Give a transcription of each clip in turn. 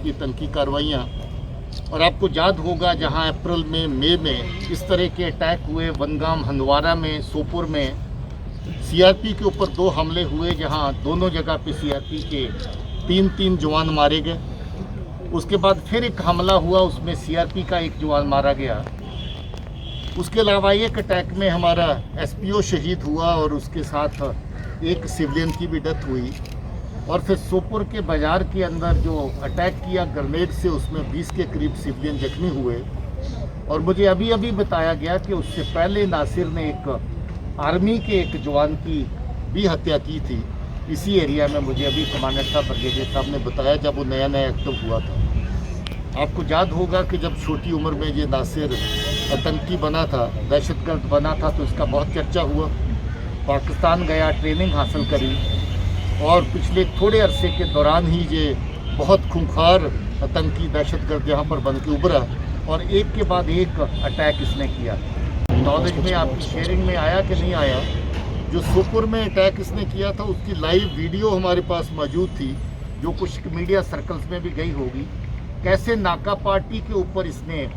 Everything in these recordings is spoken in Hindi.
की आतंकी कार्रवाइयाँ। और आपको याद होगा जहाँ अप्रैल में मई में इस तरह के अटैक हुए, वनगाम हंदवाड़ा में, सोपुर में सीआरपी के ऊपर 2 हमले हुए, जहाँ दोनों जगह पे सीआरपी के 3 जवान मारे गए। उसके बाद फिर एक हमला हुआ, उसमें सीआरपी का 1 जवान मारा गया। उसके अलावा एक अटैक में हमारा एसपीओ शहीद हुआ और उसके साथ एक सिविलियन की भी डेथ हुई। और फिर सोपुर के बाज़ार के अंदर जो अटैक किया ग्रेनेड से, उसमें 20 के करीब सिविलियन जख्मी हुए। और मुझे अभी बताया गया कि उससे पहले नासिर ने एक आर्मी के एक जवान की भी हत्या की थी इसी एरिया में। मुझे अभी कमांडेंट साहब, ब्रिगेडियर साहब ने बताया जब वो नया एक्टिव हुआ था। आपको याद होगा कि जब छोटी उम्र में ये नासिर आतंकी बना था, दहशतगर्द बना था, तो इसका बहुत चर्चा हुआ। पाकिस्तान गया, ट्रेनिंग हासिल करी और पिछले थोड़े अरसे के दौरान ही ये बहुत खूंखार आतंकी दहशतगर्द यहाँ पर बन के उभरा और एक के बाद एक अटैक इसने किया। नॉलेज में आपकी शेयरिंग में आया कि नहीं आया, जो सोपुर में अटैक इसने किया था उसकी लाइव वीडियो हमारे पास मौजूद थी, जो कुछ मीडिया सर्कल्स में भी गई होगी। कैसे नाका पार्टी के ऊपर इसने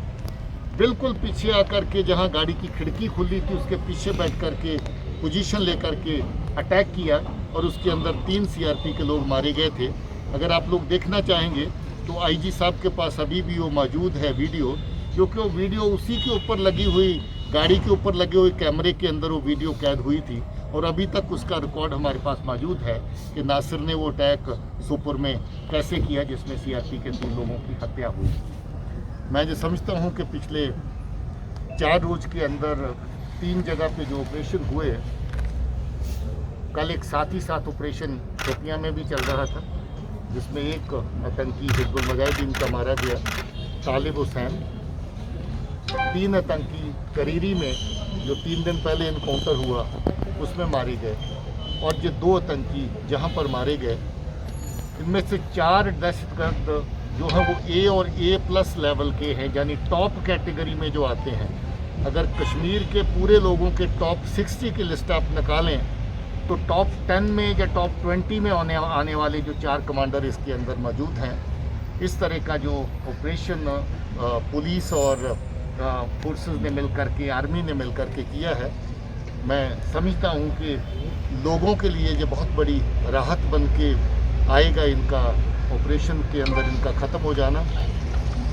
बिल्कुल पीछे आकर के, जहां गाड़ी की खिड़की खुली थी उसके पीछे बैठ कर के पोजीशन लेकर के अटैक किया और उसके अंदर 3 सीआरपी के लोग मारे गए थे। अगर आप लोग देखना चाहेंगे तो आईजी साहब के पास अभी भी वो मौजूद है वीडियो, क्योंकि वो वीडियो उसी के ऊपर लगी हुई, गाड़ी के ऊपर लगे हुए कैमरे के अंदर वो वीडियो कैद हुई थी और अभी तक उसका रिकॉर्ड हमारे पास मौजूद है कि नासिर ने वो अटैक सोपुर में कैसे किया जिसमें सीआरपी के 3 लोगों की हत्या हुई। मैं जो समझता हूँ कि पिछले 4 रोज़ के अंदर 3 जगह पे जो ऑपरेशन हुए, कल एक साथ ही साथ ऑपरेशन शोपियाँ में भी चल रहा था जिसमें एक आतंकी हिजबुल मुजाहिदीन का मारा गया, तालिब हुसैन। 3 आतंकी करीरी में जो 3 दिन पहले इनकाउंटर हुआ उसमें मारे गए और ये 2 आतंकी जहाँ पर मारे गए, इनमें से 4 दहशतगर्द जो हैं वो ए और A+ लेवल के हैं, यानी टॉप कैटेगरी में जो आते हैं। अगर कश्मीर के पूरे लोगों के टॉप 60 की लिस्ट आप निकालें तो टॉप 10 में या टॉप 20 में आने वाले जो 4 कमांडर इसके अंदर मौजूद हैं। इस तरह का जो ऑपरेशन पुलिस और फोर्सेस ने मिलकर के, आर्मी ने मिलकर के किया है, मैं समझता हूँ कि लोगों के लिए ये बहुत बड़ी राहत बन के आएगा इनका ऑपरेशन के अंदर इनका ख़त्म हो जाना।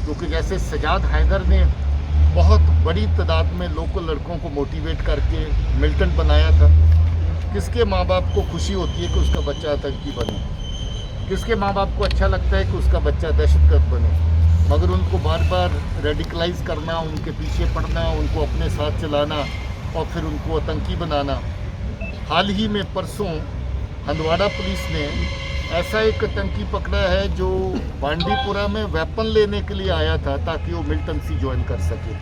क्योंकि जैसे सजाद हैदर ने बहुत बड़ी तादाद में लोकल लड़कों को मोटिवेट करके मिलिटेंट बनाया था, किसके माँ बाप को खुशी होती है कि उसका बच्चा आतंकी बने? किसके माँ बाप को अच्छा लगता है कि उसका बच्चा दहशतगर्द बने? मगर उनको बार बार रेडिकलाइज करना, उनके पीछे पड़ना, उनको अपने साथ चलाना और फिर उनको आतंकी बनाना। हाल ही में परसों हंदवाड़ा पुलिस ने ऐसा एक आतंकी पकड़ा है जो बांडीपुरा में वेपन लेने के लिए आया था ताकि वो मिलिटेंसी ज्वाइन कर सके।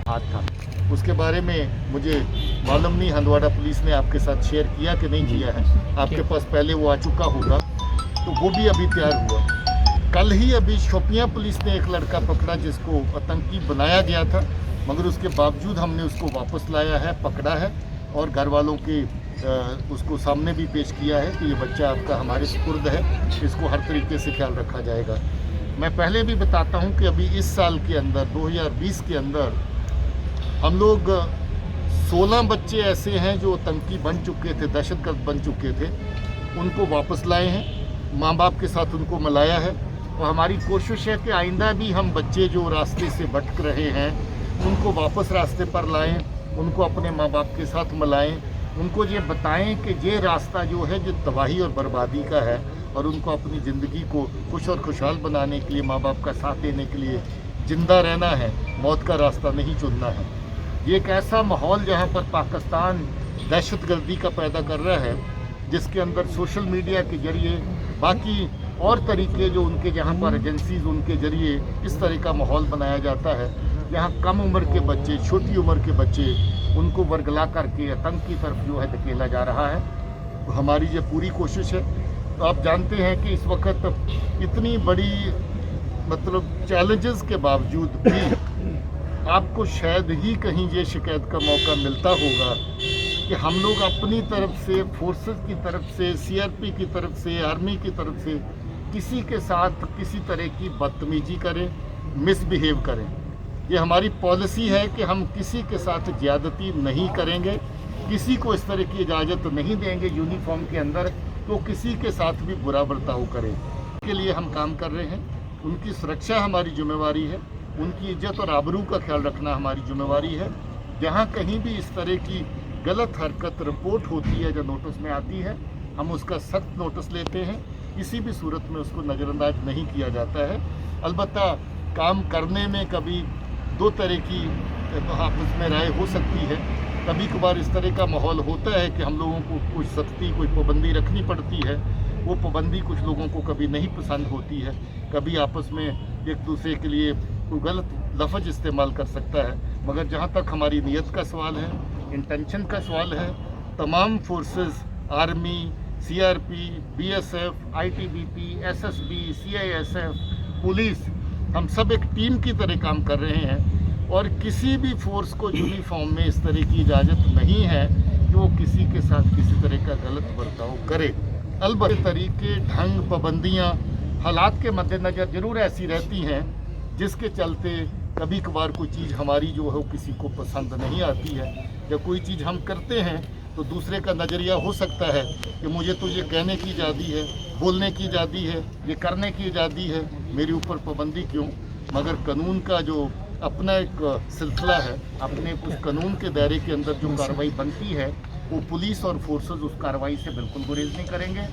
हाथ था उसके बारे में मुझे मालूम नहीं हंदवाड़ा पुलिस ने आपके साथ शेयर किया कि नहीं किया है, आपके पास पहले वो आ चुका होगा, तो वो भी अभी तैयार हुआ। कल ही अभी शोपियाँ पुलिस ने एक लड़का पकड़ा जिसको आतंकी बनाया गया था, मगर उसके बावजूद हमने उसको वापस लाया है, पकड़ा है और घर वालों के उसको सामने भी पेश किया है कि ये बच्चा आपका हमारे सुपुर्द है, इसको हर तरीके से ख्याल रखा जाएगा। मैं पहले भी बताता हूँ कि अभी इस साल के अंदर 2020 के अंदर हम लोग 16 बच्चे ऐसे हैं जो आतंकी बन चुके थे, दहशतगर्द बन चुके थे, उनको वापस लाए हैं, माँ बाप के साथ उनको मिलाया है। और हमारी कोशिश है कि आइंदा भी हम बच्चे जो रास्ते से भटक रहे हैं उनको वापस रास्ते पर लाएं, उनको अपने माँ बाप के साथ मिलाएं, उनको ये बताएं कि ये रास्ता जो है जो तबाही और बर्बादी का है और उनको अपनी ज़िंदगी को खुश और खुशहाल बनाने के लिए, माँ बाप का साथ देने के लिए ज़िंदा रहना है, मौत का रास्ता नहीं चुनना है। ये एक ऐसा माहौल जहाँ पर पाकिस्तान दहशतगर्दी का पैदा कर रहा है, जिसके अंदर सोशल मीडिया के ज़रिए, बाकी और तरीके जो उनके जहाँ पर एजेंसीज़ उनके ज़रिए इस तरह का माहौल बनाया जाता है, जहाँ कम उम्र के बच्चे, छोटी उम्र के बच्चे, उनको वर्गला करके आतंक की तरफ जो है धकेला जा रहा है। तो हमारी ये पूरी कोशिश है। तो आप जानते हैं कि इस वक्त इतनी बड़ी चैलेंजेस के बावजूद भी आपको शायद ही कहीं ये शिकायत का मौका मिलता होगा कि हम लोग अपनी तरफ से, फोर्सेस की तरफ से, सीआरपी की तरफ से, आर्मी की तरफ से किसी के साथ किसी तरह की बदतमीजी करें, मिसबिहेव करें। ये हमारी पॉलिसी है कि हम किसी के साथ ज़्यादती नहीं करेंगे, किसी को इस तरह की इजाज़त नहीं देंगे यूनिफॉर्म के अंदर तो किसी के साथ भी बुरा बर्ताव करें। के लिए हम काम कर रहे हैं। उनकी सुरक्षा हमारी जिम्मेवारी है, उनकी इज्जत और आबरू का ख्याल रखना हमारी जिम्मेवारी है। जहाँ कहीं भी इस तरह की गलत हरकत रिपोर्ट होती है, जो नोटिस में आती है, हम उसका सख्त नोटिस लेते हैं। किसी भी सूरत में उसको नज़रअंदाज नहीं किया जाता है। अलबत्ता काम करने में कभी दो तरह की आपस में राय हो सकती है। कभी कभार इस तरह का माहौल होता है कि हम लोगों को कुछ सख्ती, कोई पाबंदी रखनी पड़ती है। वो पाबंदी कुछ लोगों को कभी नहीं पसंद होती है। कभी आपस में एक दूसरे के लिए कोई गलत लफ्ज़ इस्तेमाल कर सकता है। मगर जहाँ तक हमारी नीयत का सवाल है, इंटेंशन का सवाल है, तमाम forces, army, CRP, BSF, ITBP, SSB, CISF, police, हम सब एक टीम की तरह काम कर रहे हैं और किसी भी फोर्स को यूनिफॉर्म में इस तरह की इजाज़त नहीं है कि वो किसी के साथ किसी तरह का गलत बर्ताव करे। अलबत्ते तरीके, ढंग, पाबंदियाँ हालात के मद्देनज़र ज़रूर ऐसी रहती हैं जिसके चलते कभी कभार कोई चीज़ हमारी जो है किसी को पसंद नहीं आती है। जब कोई चीज़ हम करते हैं तो दूसरे का नज़रिया हो सकता है कि मुझे तो ये कहने की आज़ादी है, बोलने की आज़ादी है, ये करने की आज़ादी है, मेरे ऊपर पाबंदी क्यों। मगर कानून का जो अपना एक सिलसिला है, अपने उस कानून के दायरे के अंदर जो कार्रवाई बनती है वो पुलिस और फोर्सेस उस कार्रवाई से बिल्कुल गुरेज नहीं करेंगे।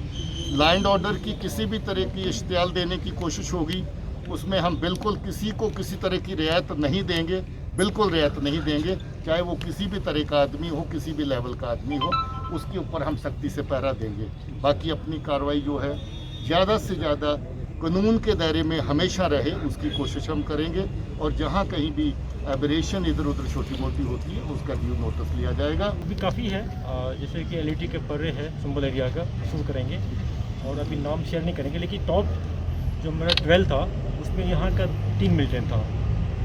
लॉ एंड ऑर्डर की किसी भी तरह की इश्तियाल देने की कोशिश होगी, उसमें हम बिल्कुल किसी को किसी तरह की रियायत नहीं देंगे, बिल्कुल रियायत नहीं देंगे। चाहे वो किसी भी तरह का आदमी हो, किसी भी लेवल का आदमी हो, उसके ऊपर हम सख्ती से पहरा देंगे। बाकी अपनी कार्रवाई जो है ज़्यादा से ज़्यादा कानून के दायरे में हमेशा रहे, उसकी कोशिश हम करेंगे। और जहाँ कहीं भी एबरेशन इधर उधर छोटी मोटी होती है उसका ड्यू नोटिस लिया जाएगा। अभी काफ़ी है, जैसे कि एलईटी के पर्रे है सिंबल एरिया का, शुरू करेंगे और अभी नाम शेयर नहीं करेंगे। लेकिन टॉप जो मेरा 12 था उसमें यहाँ का 3 मिलिटेंट था।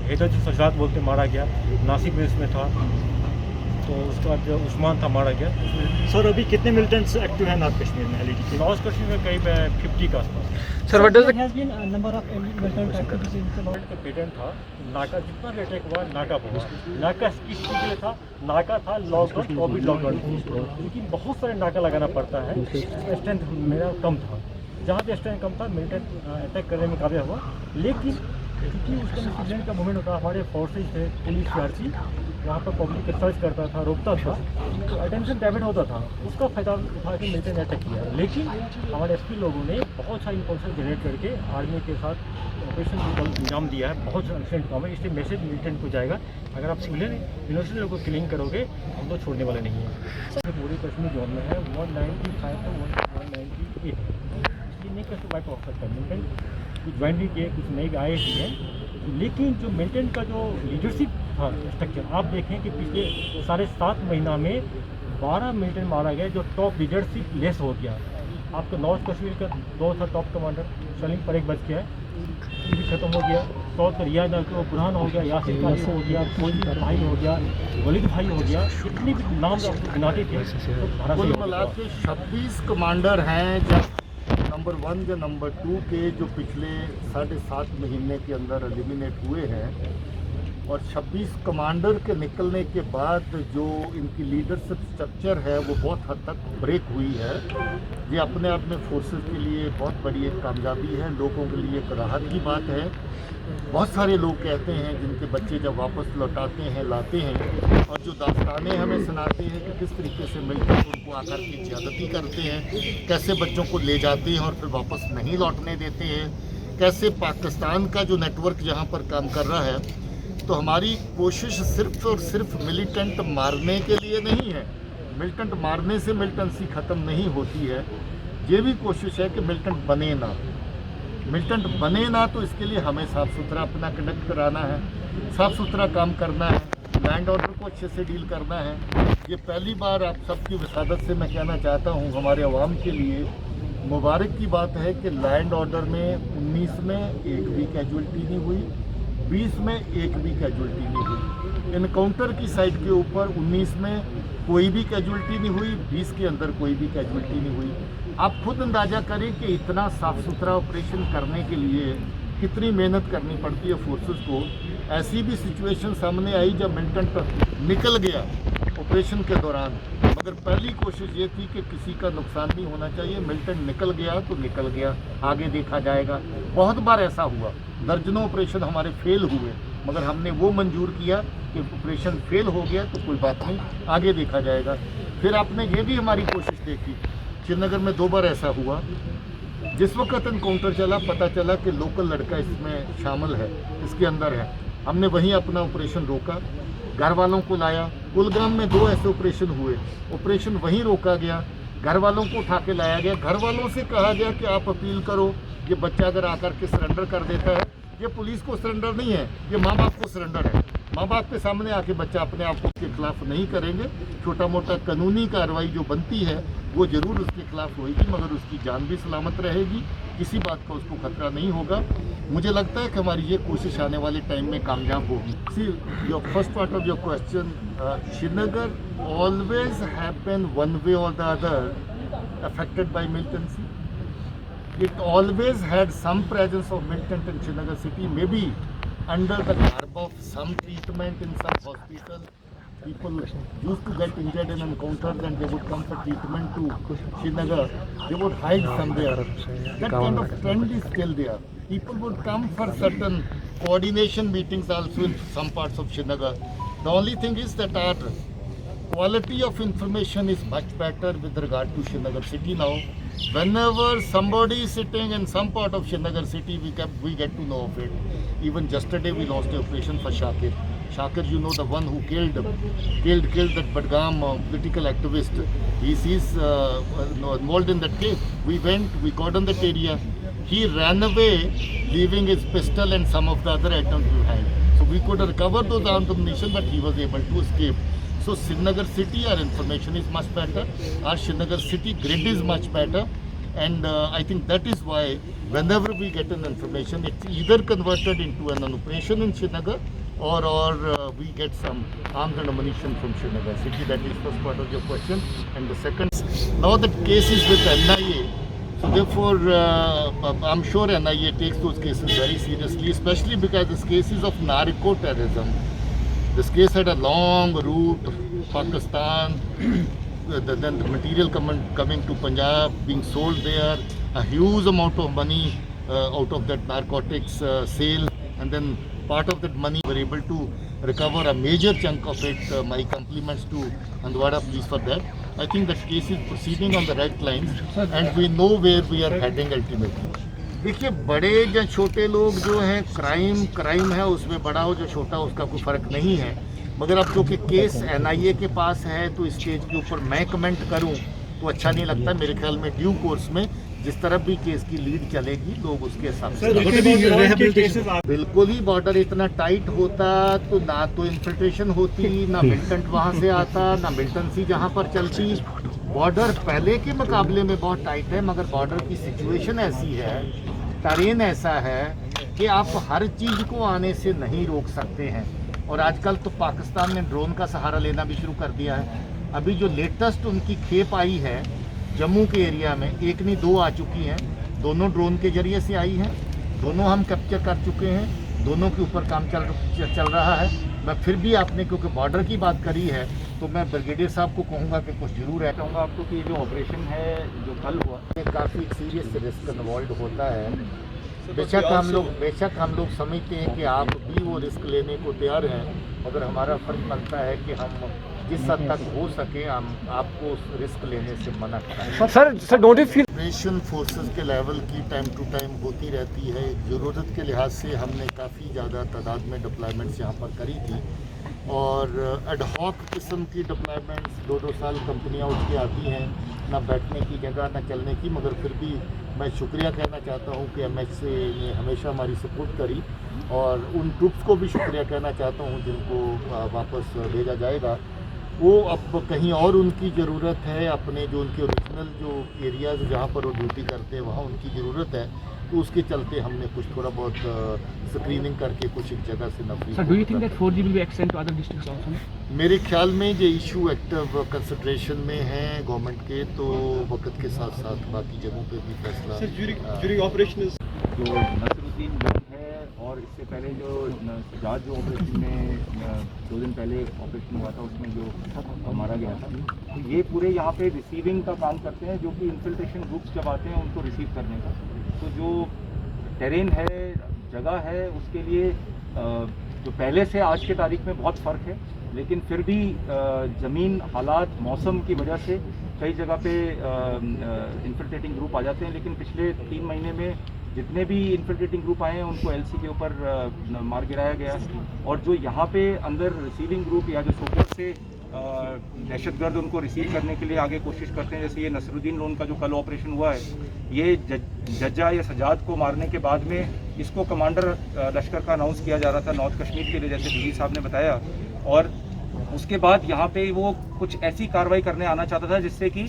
हैदर जो सजरात बोलते मारा गया, नासिक में इसमें था, तो उसके बाद जो उस्मान था मारा गया। सर अभी कितने मिलिटेंट्स एक्टिव हैं नॉर्थ कश्मीर में एलईटी के? नॉर्थ कश्मीर में करीब 50 के आसपास। Sir, what does the number of militant activities का पेटेंट था नाका, जितना भी अटैक हुआ नाका पर हुआ। नाका किस चीज़ के लिए था? नाका था लॉकडाउन, कोविड लॉकडाउन, लेकिन बहुत सारे नाका लगाना पड़ता है। स्ट्रेंथ मेरा कम था, जहाँ पे स्ट्रेंथ कम था मिलिटेंट अटैक करने में कामयाब हुआ। लेकिन क्योंकि उसका सिविलियन का मूवमेंट होता, हमारे फोर्सेज थे, पुलिस सीआरपी वहाँ पर पब्लिक सर्च करता था, रोकता था, तो अटेंशन डाइवर्ट होता था, उसका फायदा उठा के मिलिटेंट अटैक किया। लेकिन हमारे एसपी लोगों ने बहुत सारी इंफॉर्मेशन जनरेट करके आर्मी के साथ ऑपरेशन को अंजाम दिया है। बहुत एक्सीडेंट कम है, इसलिए मैसेज मिलिटेंट को जाएगा, अगर आप सिविलियन यूनिवर्सिटी लोगों को किलिंग करोगे हम तो छोड़ने वाले नहीं हैं। पूरे कश्मीर जोन में है 195 तो 198, इसलिए नहीं कैसे वाइप ऑफ सकता। मिलिटेंट कुछ ज्वाइन भी किए, कुछ नए आए ही हैं, लेकिन जो मिलिटेंट का जो लीडरशिप था स्ट्रक्चर, आप देखें कि पिछले 7.5 महीना में 12 मिलिटेंट मारा गया, जो टॉप लीडरशिप लेस हो गया। आपको नॉर्थ कश्मीर का 2 था टॉप कमांडर, सलीम पर एक बच गया है, ये भी खत्म हो गया। साउथ का रियाज बुरहान हो गया, यासिर भाई हो गया, कोई भाई हो गया, वलीद भाई हो गया, इतने भी नाम आपको गिनाते थे। तो कुल मिला के 26 कमांडर हैं, जब नंबर 1 या नंबर 2 के जो पिछले 7.5 महीने के अंदर एलिमिनेट हुए हैं, और 26 कमांडर के निकलने के बाद जो इनकी लीडरशिप स्ट्रक्चर है वो बहुत हद तक ब्रेक हुई है। ये अपने आप में फोर्सेस के लिए बहुत बड़ी एक कामयाबी है, लोगों के लिए एक राहत की बात है। बहुत सारे लोग कहते हैं जिनके बच्चे जब वापस लौटाते हैं, लाते हैं, और जो दास्तानें हमें सुनाते हैं कि किस तरीके से मिलकर उनको आकर की ज़्यादती करते हैं, कैसे बच्चों को ले जाते हैं और फिर वापस नहीं लौटने देते हैं, कैसे पाकिस्तान का जो नेटवर्क जहाँ पर काम कर रहा है। तो हमारी कोशिश सिर्फ और सिर्फ मिलिटेंट मारने के लिए नहीं है। मिलिटेंट मारने से मिलिटेंसी ख़त्म नहीं होती है। ये भी कोशिश है कि मिलिटेंट बने ना, मिलिटेंट बने ना, तो इसके लिए हमें साफ़ सुथरा अपना कंडक्ट कराना है, साफ़ सुथरा काम करना है, लैंड ऑर्डर को अच्छे से डील करना है। ये पहली बार आप सबकी विसादत से मैं कहना चाहता हूँ, हमारे अवाम के लिए मुबारक की बात है कि लैंड ऑर्डर में 19 में एक भी कैजुअल्टी नहीं हुई, 20 में एक भी कैजुअल्टी नहीं हुई। इनकाउंटर की साइड के ऊपर 19 में कोई भी कैजुअल्टी नहीं हुई, 20 के अंदर कोई भी कैजुअल्टी नहीं हुई। आप खुद अंदाजा करें कि इतना साफ सुथरा ऑपरेशन करने के लिए कितनी मेहनत करनी पड़ती है फोर्सेस को। ऐसी भी सिचुएशन सामने आई जब मिलिटेंट निकल गया ऑपरेशन के दौरान, मगर पहली कोशिश ये थी कि किसी का नुकसान नहीं होना चाहिए। मिलिटेंट निकल गया तो निकल गया, आगे देखा जाएगा। बहुत बार ऐसा हुआ, दर्जनों ऑपरेशन हमारे फेल हुए, मगर हमने वो मंजूर किया कि ऑपरेशन फेल हो गया तो कोई बात नहीं, आगे देखा जाएगा। फिर आपने ये भी हमारी कोशिश देखी, श्रीनगर में 2 बार ऐसा हुआ। जिस वक्त एनकाउंटर चला पता चला कि लोकल लड़का इसमें शामिल है, इसके अंदर है। हमने वहीं अपना ऑपरेशन रोका, घर वालों को लाया। कुलगाम में 2 ऐसे ऑपरेशन हुए, ऑपरेशन वहीं रोका गया, घर वालों को उठा के लाया गया। घर वालों से कहा गया कि आप अपील करो, ये बच्चा अगर आकर के सरेंडर कर देता है, ये पुलिस को सरेंडर नहीं है, ये माँ बाप को सरेंडर है। माँ बाप के सामने आके बच्चा अपने आप को उसके खिलाफ नहीं करेंगे। छोटा मोटा कानूनी कार्रवाई जो बनती है वो ज़रूर उसके खिलाफ होगी, मगर उसकी जान भी सलामत रहेगी, किसी बात का उसको खतरा नहीं होगा। मुझे लगता है कि हमारी ये कोशिश आने वाले टाइम में कामयाब होगी। See your first part of your question, Srinagar always happen one way और the other affected by militancy. It always had some presence of militant in Srinagar city, maybe under the garb of some treatment in some hospital. People used to get injured in encounters and they would come for treatment to Srinagar. They would hide somewhere. That kind of trend is still there. People would come for certain coordination meetings also in some parts of Srinagar. The only thing is that our quality of information is much better with regard to Srinagar city now. Whenever somebody is sitting in some part of Srinagar city, we get to know of it. Even yesterday we lost the operation for Shakir. Shakir, you know, the one who killed that Badgam political activist. He's involved in that case. We went, we got on that area. He ran away, leaving his pistol and some of the other items behind. So we could recover those ammunition, but he was able to escape. So Srinagar city, our information is much better. Our Srinagar city grid is much better, and I think that is why whenever we get an information, it's either converted into an operation in Srinagar, or we get some arms and ammunition from Srinagar city. That is first part of your question. And the second, now that case is with NIA, so therefore I'm sure NIA takes those cases very seriously, especially because this case is of narco-terrorism. This case had a long route, Pakistan, then the material coming to Punjab, being sold there, a huge amount of money out of that narcotics sale, and then part of that money we were able to recover a major chunk of it. My compliments to Handwada police for that. I think that case is proceeding on the right lines, and we know where we are heading ultimately. देखिए, बड़े या छोटे लोग जो हैं, क्राइम है, उसमें बड़ा हो जो छोटा उसका कोई फ़र्क नहीं है। मगर अब क्योंकि केस NIA के पास है तो स्टेज के ऊपर मैं कमेंट करूं तो अच्छा नहीं लगता। मेरे ख्याल में ड्यू कोर्स में जिस तरफ भी केस की लीड चलेगी, लोग उसके हिसाब से। बिल्कुल ही बॉर्डर इतना टाइट होता तो ना तो इन्फिल्ट्रेशन होती, ना मिलिटेंट वहाँ से आता, ना मिलिटेंसी जहाँ पर चलती। बॉर्डर पहले के मुकाबले में बहुत टाइट है, मगर बॉर्डर की सिचुएशन ऐसी है, टरेन ऐसा है कि आप हर चीज़ को आने से नहीं रोक सकते हैं। और आजकल तो पाकिस्तान ने ड्रोन का सहारा लेना भी शुरू कर दिया है। अभी जो लेटेस्ट उनकी खेप आई है जम्मू के एरिया में, 1 नहीं 2 आ चुकी हैं, दोनों ड्रोन के जरिए से आई हैं, दोनों हम कैप्चर कर चुके हैं, दोनों के ऊपर काम चल रहा है। मैं फिर भी आपने क्योंकि बॉर्डर की बात करी है तो मैं ब्रिगेडियर साहब को कहूँगा कि कुछ जरूर है। कहूँगा आपको कि जो ऑपरेशन है जो कल हुआ, ये काफ़ी सीरियस रिस्क इन्वॉल्व होता है। बेशक हम लोग समझते हैं कि आप भी वो रिस्क लेने को तैयार हैं, मगर हमारा फर्ज बनता है कि हम जिस हद तक हो सके हम आपको उस रिस्क लेने से मना कराएं। Sir don't you feel operation forces के लेवल की टाइम टू टाइम होती रहती है। ज़रूरत के लिहाज से हमने काफ़ी ज़्यादा तादाद में डिप्लॉयमेंट्स यहाँ पर करी थी, और एडहॉक किस्म की डिप्लॉयमेंट्स 2-2 साल कंपनियाँ उठ के आती हैं, ना बैठने की जगह ना चलने की। मगर फिर भी मैं शुक्रिया कहना चाहता हूँ कि MHA ने हमेशा हमारी सपोर्ट करी, और उन ट्रुप्स को भी शुक्रिया कहना चाहता हूँ जिनको वापस भेजा जाएगा। वो अब कहीं और उनकी ज़रूरत है, अपने जो उनके ओरिजिनल जो एरियाज़ जहाँ पर वो ड्यूटी करते हैं वहाँ उनकी ज़रूरत है। तो उसके चलते हमने कुछ थोड़ा बहुत स्क्रीनिंग करके कुछ एक जगह से नफरी। Sir, do you think that 4G will be extended to other districts also? मेरे ख्याल में ये इशू एक्टिव कंसिडरेशन में है गवर्नमेंट के, तो वक्त के साथ साथ बाकी जगहों पे भी फैसला। जो नसरुद्दीन जंग है और इससे पहले जो सजाद जो ऑपरेशन में 2 दिन पहले ऑपरेशन हुआ था उसमें जो मारा गया था, ये पूरे यहाँ पे रिसीविंग का काम करते हैं, जो कि इन्फिल्ट्रेशन ग्रुप्स जब आते हैं उनको रिसीव करने का। तो जो टेरेन है, जगह है, उसके लिए जो पहले से आज के तारीख में बहुत फ़र्क है, लेकिन फिर भी ज़मीन हालात मौसम की वजह से कई जगह पे इन्फिल्ट्रेटिंग ग्रुप आ जाते हैं। लेकिन पिछले 3 महीने में जितने भी इन्फिल्ट्रेटिंग ग्रुप आए हैं उनको एलसी के ऊपर मार गिराया गया। और जो यहाँ पे अंदर रिसीविंग ग्रुप या जो सोपोर से दहशतगर्द उनको रिसीव करने के लिए आगे कोशिश करते हैं, जैसे ये नसरुद्दीन लोन का जो कल ऑपरेशन हुआ है, ये जज्जा या सजाद को मारने के बाद में इसको कमांडर लश्कर का अनाउंस किया जा रहा था नॉर्थ कश्मीर के लिए, जैसे डीजी साहब ने बताया। और उसके बाद यहाँ पे वो कुछ ऐसी कार्रवाई करने आना चाहता था जिससे कि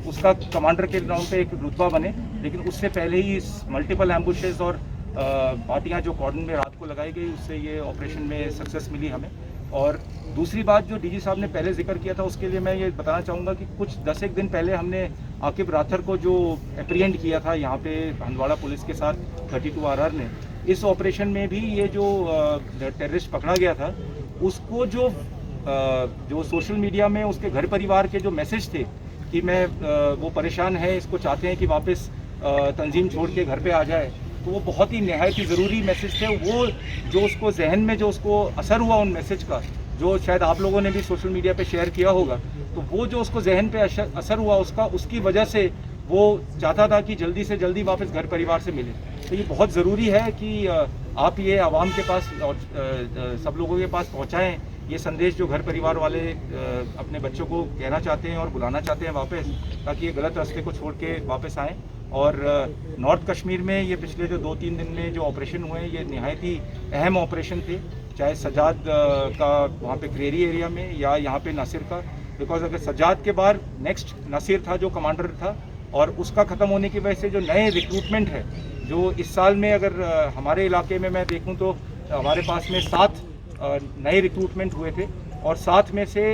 उसका कमांडर के नाम पे एक रुतबा बने, लेकिन उससे पहले ही मल्टीपल एम्बुशेस और पार्टियाँ जो कॉर्डन में रात को लगाई गई, उससे ये ऑपरेशन में सक्सेस मिली हमें। और दूसरी बात जो डीजी साहब ने पहले जिक्र किया था, उसके लिए मैं ये बताना चाहूँगा कि कुछ 10 दिन पहले हमने आकिब राथर को जो एप्रीहेंड किया था यहाँ पे हंदवाड़ा पुलिस के साथ 32 RR ने, इस ऑपरेशन में भी ये जो टेररिस्ट पकड़ा गया था, उसको जो सोशल मीडिया में उसके घर परिवार के जो मैसेज थे कि मैं वो परेशान है, इसको चाहते हैं कि वापस तंजीम छोड़ के घर पे आ जाए, तो वो बहुत ही नहायत ही ज़रूरी मैसेज थे। वो जो उसको जहन में जो उसको असर हुआ उन मैसेज का, जो शायद आप लोगों ने भी सोशल मीडिया पे शेयर किया होगा, तो वो जो उसको जहन पे असर हुआ उसकी वजह से वो चाहता था कि जल्दी से जल्दी वापस घर परिवार से मिले। तो ये बहुत ज़रूरी है कि आप ये आवाम के पास और सब लोगों के पास पहुँचाएँ ये संदेश जो घर परिवार वाले अपने बच्चों को कहना चाहते हैं और बुलाना चाहते हैं वापस, ताकि ये गलत रास्ते को छोड़ के वापस आएँ। और नॉर्थ कश्मीर में ये पिछले जो 2-3 दिन में जो ऑपरेशन हुए हैं, ये निहायत ही अहम ऑपरेशन थे, चाहे सजाद का वहाँ पे क्रेरी एरिया में या यहाँ पे नासिर का। बिकॉज अगर सजाद के बाद नेक्स्ट नासिर था जो कमांडर था, और उसका ख़त्म होने की वजह से जो नए रिक्रूटमेंट है, जो इस साल में अगर हमारे इलाके में मैं देखूँ तो हमारे पास में 7 नए रिक्रूटमेंट हुए थे, और 7 में से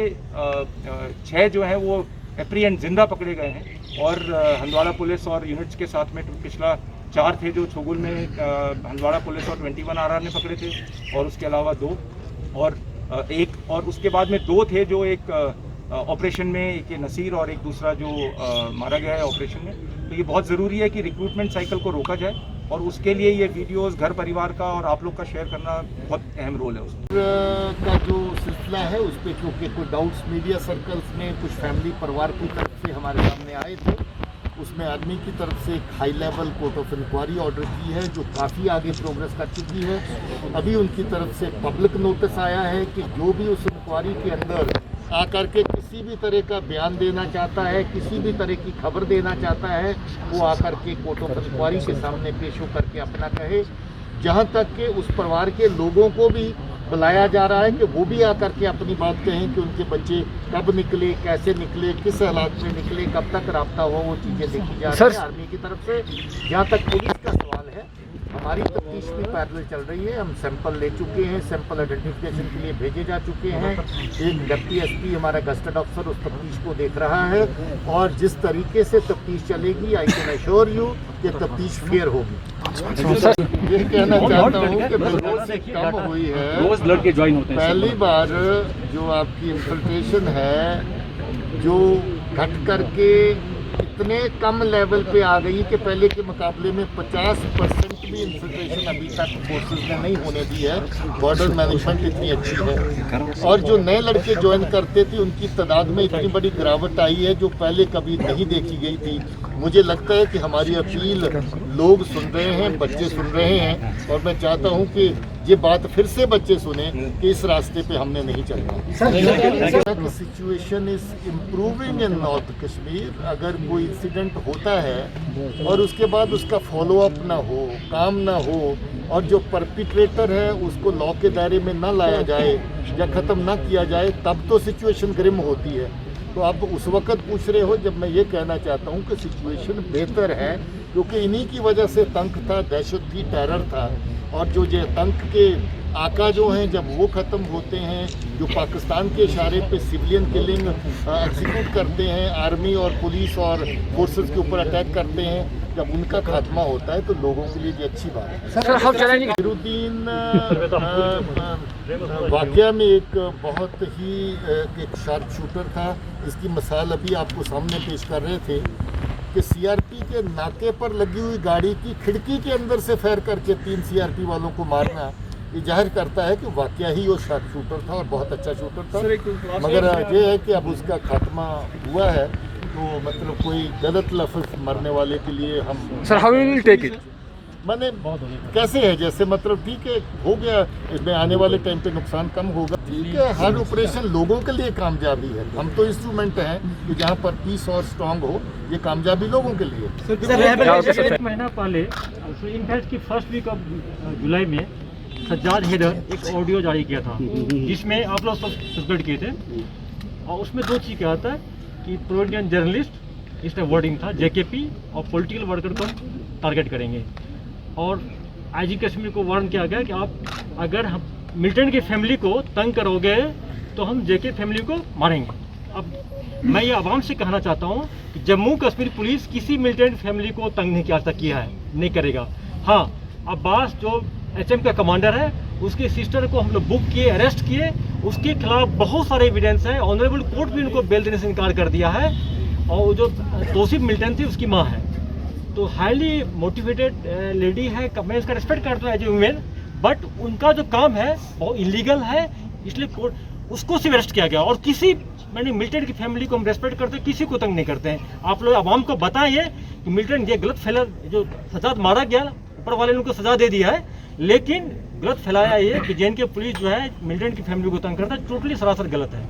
6 जो हैं वो एप्रीहेंड जिंदा पकड़े गए हैं। और हंदवाड़ा पुलिस और यूनिट्स के साथ में पिछला 4 थे जो छोगुल में हंदवाड़ा पुलिस और 21 RR ने पकड़े थे, और उसके अलावा 2 और 1 और उसके बाद में 2 थे जो एक ऑपरेशन में, एक नसीर और एक दूसरा जो मारा गया है ऑपरेशन में। तो ये बहुत ज़रूरी है कि रिक्रूटमेंट साइकिल को रोका जाए, और उसके लिए ये वीडियोस घर परिवार का और आप लोग का शेयर करना बहुत अहम रोल है उसमें। का जो सिलसिला है उस पर क्योंकि कुछ डाउट्स मीडिया सर्कल्स में कुछ फैमिली परिवार की तरफ से हमारे सामने आए थे, उसमें आदमी की तरफ से एक high level court of inquiry order की है जो काफ़ी आगे प्रोग्रेस कर चुकी है। अभी उनकी तरफ से पब्लिक नोटिस आया है कि जो भी उस इंक्वायरी के अंदर आकर के किसी भी तरह का बयान देना चाहता है, किसी भी तरह की खबर देना चाहता है, वो आकर के कोर्ट ऑफ इंक्वायरी के सामने पेश होकर के अपना कहे। जहाँ तक कि उस परिवार के लोगों को भी बुलाया जा रहा है कि वो भी आकर के अपनी बात कहें कि उनके बच्चे कब निकले, कैसे निकले, किस हालात में निकले, कब तक रब्ता हुआ, वो चीज़ें देखी जा रही है आर्मी की तरफ से। जहाँ तक पुलिस का सवाल है, हमारी तफ्तीश भी पैरेलल चल रही है। हम सैंपल ले चुके हैं, सैंपल आइडेंटिफिकेशन के लिए भेजे जा चुके हैं। एक डिप्टी एसपी हमारा गस्टेड अफसर उस तफ्तीश को देख रहा है, और जिस तरीके से तफ्तीश चलेगी, आई कैन अश्योर यू कि तफ्तीश फेयर होगी। ये कहना चाहता हूँ कि बदौलत से कम हुई है। रोज लड़के ज्वाइन होते हैं। पहली बार जो आपकी इन्फिल्ट्रेशन है जो घट करके इतने कम लेवल पे आ गई कि पहले के मुकाबले में 50% भी इन्फिल्ट्रेशन अभी तक फोर्सेस ने नहीं होने दी है। बॉर्डर मैनेजमेंट इतनी अच्छी है, और जो नए लड़के ज्वाइन करते थे उनकी तादाद में इतनी बड़ी गिरावट आई है जो पहले कभी नहीं देखी गई थी। मुझे लगता है कि हमारी अपील लोग सुन रहे हैं, बच्चे सुन रहे हैं, और मैं चाहता हूं कि ये बात फिर से बच्चे सुने कि इस रास्ते पे हमने नहीं चलना। Situation is improving in north Kashmir. अगर कोई इंसिडेंट होता है और उसके बाद उसका फॉलो अप ना हो, काम ना हो, और जो परपिट्रेटर है उसको लॉ के दायरे में ना लाया जाए या ख़त्म ना किया जाए, तब तो सिचुएशन ग्रिम होती है। तो आप उस वक्त पूछ रहे हो जब मैं ये कहना चाहता हूँ कि सिचुएशन बेहतर है, क्योंकि इन्हीं की वजह से तंक था, दहशत थी, टेरर था। और जो तंक के आका जो हैं, जब वो ख़त्म होते हैं, जो पाकिस्तान के इशारे पे सिविलियन किलिंग एग्जीक्यूट करते हैं, आर्मी और पुलिस और फोर्सेस के ऊपर अटैक करते हैं, जब उनका खात्मा होता है तो लोगों के लिए ये अच्छी बात है। सर हम चलेंगे नसीरुद्दीन वाकया में एक बहुत ही एक शार्प शूटर था, जिसकी मिसाल अभी आपको सामने पेश कर रहे थे कि सीआरपी के नाके पर लगी हुई गाड़ी की खिड़की के अंदर से फायर करके 3 सीआरपी वालों को मारना ये जाहिर करता है कि वाकया ही वो शार्प शूटर था और बहुत अच्छा शूटर था। मगर ये है कि अब उसका खात्मा हुआ है, तो मतलब कोई गलत लफ्ज़ मरने वाले के लिए हम sir how will take it माने कैसे है, जैसे मतलब ठीक है हो गया, इसमें आने वाले टाइम पे नुकसान कम होगा। ठीक है, हर ऑपरेशन लोगों के लिए कामयाबी है, हम तो इंस्ट्रूमेंट हैं कि जहाँ पर पीस और स्ट्रांग हो, ये कामयाबी लोगों के लिए। एक महीना पहले इनफैक्ट की फर्स्ट वीक ऑफ जुलाई में सज्जाद हैदर एक ऑडियो जारी किया था, जिसमें आप लोग सब सस्पेंड किए थे, और उसमें 2 चीज़ क्या था कि प्रो इंडियन जर्नलिस्ट, इसका वर्डिंग था जेकेपी और पॉलिटिकल वर्कर को टारगेट करेंगे, और आईजी कश्मीर को वार्न किया गया कि आप अगर हम मिलिटेंट की फैमिली को तंग करोगे तो हम जेके फैमिली को मारेंगे। अब मैं ये आवाम से कहना चाहता हूँ कि जम्मू कश्मीर पुलिस किसी मिलिटेंट फैमिली को तंग नहीं किया है, नहीं करेगा। हाँ, अब्बास जो एचएम का कमांडर है, उसके सिस्टर को हम लोग बुक किए, अरेस्ट किए, उसके खिलाफ बहुत सारे एविडेंस हैं। ऑनरेबल कोर्ट भी उनको बेल देने से इनकार कर दिया है, और जो तौसीफ मिलिटेंट थी उसकी माँ है, तो हाईली मोटिवेटेड लेडी है। मैं इसका रिस्पेक्ट करता हूँ एज ए वुमेन, बट उनका जो काम है वो इलीगल है, इसलिए कोर्ट उसको सिर्फ अरेस्ट किया गया। और किसी मैंने मिलिटेंट की फैमिली को हम रेस्पेक्ट करते हैं, किसी को तंग नहीं करते हैं। आप लोग आवाम को बताइए कि मिलिटेंट ये गलत फैला, जो सजाद मारा गया, ऊपर वाले ने उनको सजा दे दिया है, लेकिन गलत फैलाया ये कि जेएनके पुलिस जो है मिलिटेंट की फैमिली को तंग करता है, टोटली सरासर गलत है।